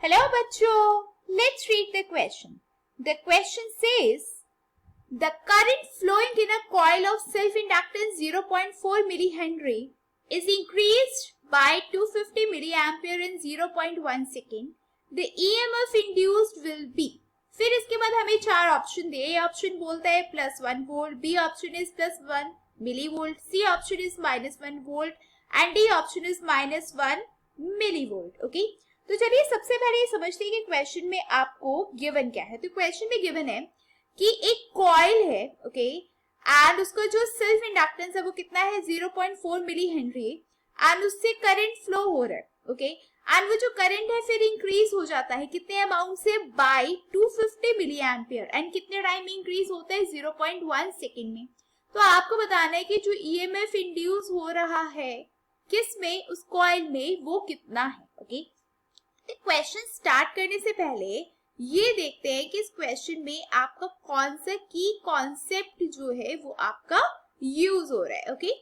Hello बच्चों, let's read the question. The question says, the current flowing in a coil of self-inductance 0.4 millihenry is increased by 250 milliampere in 0.1 second. The EMF induced will be. फिर इसके बाद हमें चार option दिए. A option बोलता है +1 volt, B option is +1 millivolt, C option is -1 volt and D option is -1 millivolt. Okay, तो चलिए सबसे पहले समझते हैं कि क्वेश्चन में आपको गिवन क्या है. तो क्वेश्चन में गिवन है कि एक कॉइल है, ओके, एंड उसका जो सेल्फ इंडक्टेंस है वो कितना है 0.4 मिली हेनरी एंड उससे करंट फ्लो हो रहा है. ओके, एंड वो जो करंट है फिर इंक्रीज हो जाता है कितने अमाउंट से, बाय 250 मिली एम्पियर. एंड कितने टाइम में इंक्रीज होता है, 0.1 सेकेंड में. तो आपको बताना है कि जो ईएमएफ इंड्यूस हो रहा है किस में, उस कॉइल में, वो कितना है. ओके, क्वेश्चन स्टार्ट करने से पहले ये देखते हैं कि इस क्वेश्चन में आपका कौन सा की कॉन्सेप्ट जो है वो आपका यूज हो रहा है. Okay,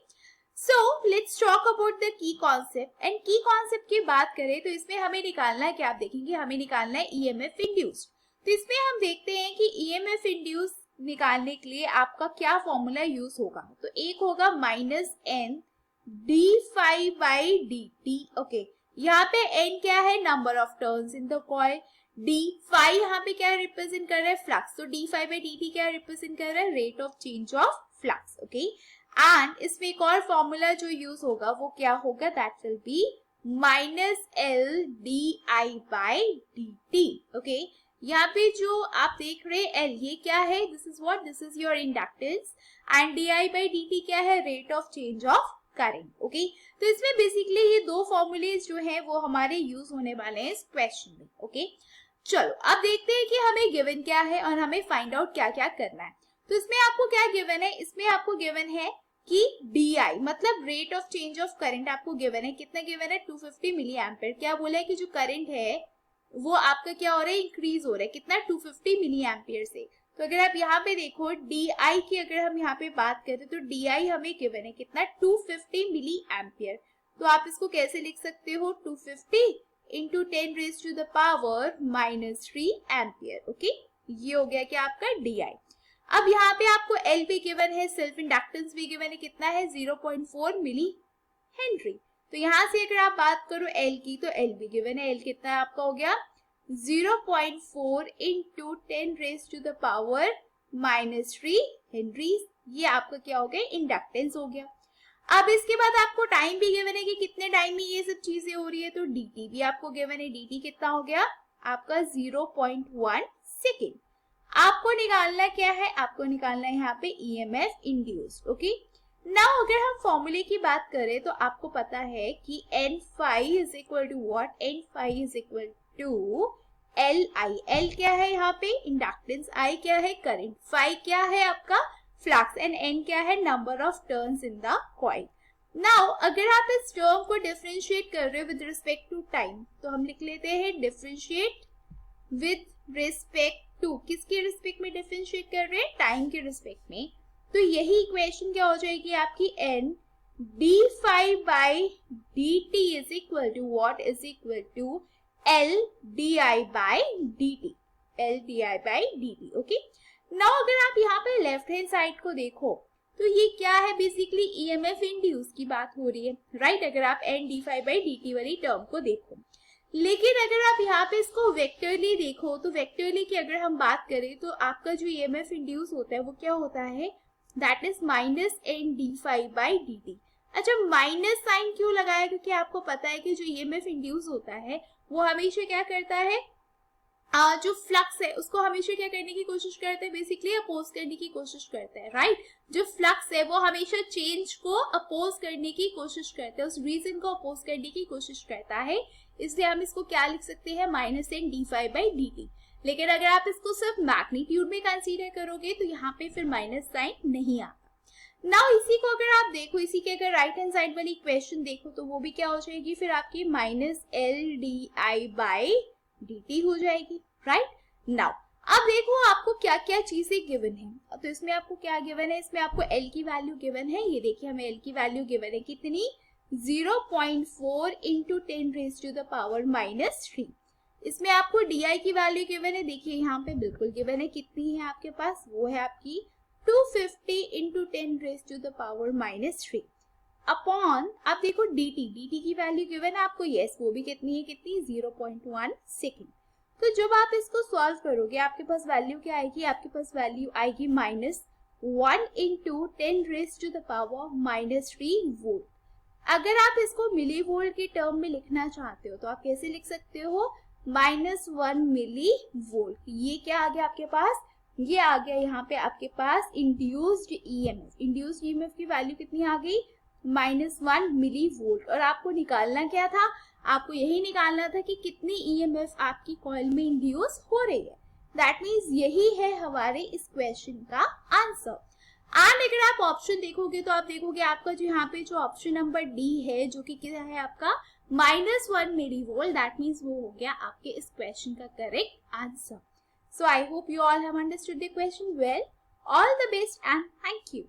so let's talk about the key concept. And की कॉन्सेप्ट की बात करें तो इसमें हमें निकालना है क्या, आप देखेंगे हमें निकालना है ईएमएफ इंड्यूस्ड. तो इसमें हम देखते हैं कि ईएमएफ इंड्यूस निकालने के लिए आपका क्या फॉर्मूला यूज होगा. तो एक होगा -n d∅dt. ओके, यहाँ पे n क्या है, number of turns in the coil. d∅ यहाँ पे क्या रिप्रेजेंट कर रहा है, फ्लक्स. तो d∅/dt क्या रिप्रेजेंट कर रहा है, rate of change of flux. Okay, and इसमें एक और फॉर्मूला जो यूज होगा वो क्या होगा, that will be -L di/dt. Okay, यहाँ पे जो आप देख रहे हैं L, ये क्या है, this is what, this is your inductance and di/dt क्या है, rate of change of current. Okay, तो इसमें बेसिकली ये दो फॉर्मूलेज जो हैं वो हमारे यूज होने वाले हैं इस क्वेश्चन में. ओके, चलो अब देखते हैं कि हमें गिवन क्या है और हमें फाइंड आउट क्या क्या करना है. तो इसमें आपको क्या गिवन है, इसमें आपको गिवन है कि DI मतलब rate of change of current आपको गिवन है. कितना गिवन है, 250 मिली एम्पियर. क्या बोला है कि जो करंट है वो आपका क्या हो रहा है, इंक्रीज हो रहा है. कितना, 250 मिली एम्पियर से. तो अगर आप यहाँ पे देखो DI की अगर हम यहाँ पे बात करें तो DI हमें गिवन है कितना, 250 मिली एम्पियर. तो आप इसको कैसे लिख सकते हो, 250 इंटू 10⁻³ एम्पियर. ओके, ये हो गया क्या आपका DI. अब यहाँ पे आपको L भी गिवन है, सेल्फ इंडक्टेंस भी गिवन है, कितना है 0.4 मिली हेनरी. तो यहाँ से अगर आप बात करो L की तो L भी गिवन है. L कितना है आपका हो गया 0.4 इंटू 10⁻³ हेनरी. ये आपका क्या हो गया, इंडक्टेंस हो गया. अब इसके बाद आपको टाइम भी गिवन है कि कितने टाइम में ये सब चीजें हो रही है. तो dt भी आपको गिवन है, dt कितना हो गया आपका 0.1 सेकेंड. आपको निकालना क्या है, आपको निकालना है यहाँ पे ईएमएफ इंड्यूस्ड. ओके, नाउ अगर हम फॉर्मूले की बात करें तो आपको पता है कि n∅ is equal to what, n∅ is equal to Li. L क्या है यहाँ पे, इंडक्टेंस, I क्या है, करंट, phi क्या है आपका फ्लक्स एंड n क्या है, number of turns in the coil. Now अगर आप इस टर्म को डिफरेंशिएट कर रहे हो विद रिस्पेक्ट टू टाइम तो हम लिख लेते हैं डिफरेंशिएट विद रिस्पेक्ट टू, किसके रिस्पेक्ट में डिफरेंशिएट कर रहे हैं, टाइम के रिस्पेक्ट में. तो यही इक्वेशन क्या हो जाएगी आपकी, n d∅/dt is equal to what, is equal to L di/dt. L di/dt. Okay, now अगर आप यहाँ पे लेफ्ट हैंड साइड को देखो तो ये क्या है, बेसिकली ईएमएफ इंड्यूस की बात हो रही है, राइट. अगर आप n d∅/dt वाली टर्म को देखो, लेकिन अगर आप यहाँ पे इसको वेक्टरली देखो तो वेक्टरली की अगर हम बात करें तो आपका जो ईएमएफ इंड्यूस होता है वो क्या होता है, दैट इज -n d∅/dt. अच्छा, माइनस साइन क्यों लगाया, क्योंकि आपको पता है कि जो ईएमएफ इंड्यूस होता है वो हमेशा क्या करता है, जो फ्लक्स है उसको हमेशा क्या करने की कोशिश करते हैं, बेसिकली अपोज करने की कोशिश करते हैं, राइट. जो फ्लक्स है वो हमेशा चेंज को अपोज करने की कोशिश करते हैं, उस रीजन को अपोज करने की कोशिश करता है. इसलिए हम इसको क्या लिख सकते हैं, -n d∅/dt. लेकिन अगर आप इसको सिर्फ मैग्नीट्यूड में कंसीडर करोगे तो यहाँ पे फिर माइनस साइन नहीं आता. नाउ इसी को अगर आप देखो, इसी के अगर राइट हैंड साइड वाली इक्वेशन देखो तो वो भी क्या हो जाएगी फिर आपकी -L di/dt हो जाएगी, राइट. नाउ अब देखो आपको क्या क्या चीजें गिवन है. तो इसमें आपको क्या गिवन है, इसमें आपको L की वैल्यू गिवन है. ये देखिए हमें L की वैल्यू गिवन है कितनी, 0.4 इंटू 10⁻³ इसमें आपको DI की वैल्यू गिवन है, देखिए यहाँ पे बिल्कुल गिवन है, कितनी है आपके पास, वो है आपकी 250 into 10 raise to the power -3 upon, आप देखो dt की वैल्यू गिवन है आपको, यस वो भी कितनी है, कितनी 0.1 सेकेंड। तो जब आप इसको सॉल्व करोगे आपके पास वैल्यू क्या आएगी, आपके पास वैल्यू आएगी -1 into 10 raise to the power -3 volt. अगर आप इसको मिली वोल्ट के टर्म में लिखना चाहते हो तो आप कैसे लिख सकते हो, -1 मिली वोल्ट। ये क्या आ गया आपके पास, ये आ गया यहाँ पे आपके पास इंड्यूस्ड ईएमएफ। इंड्यूस्ड ईएमएफ की वैल्यू कितनी आ गई, -1 मिली वोल्ट। और आपको निकालना क्या था, आपको यही निकालना था कि कितनी ईएमएफ आपकी कॉइल में इंड्यूस हो रही है। दैट मीन्स यही है हमारे इस क्वेश्चन का आंसर। एंड अगर आप ऑप्शन देखोगे तो आप देखोगे आपका जो यहाँ पे जो ऑप्शन नंबर डी है, जो कि क्या है आपका -1 मिली वोल्ट, दैट मीन्स वो हो गया आपके इस क्वेश्चन का correct answer. So I hope you all have understood the question well. All the best and thank you.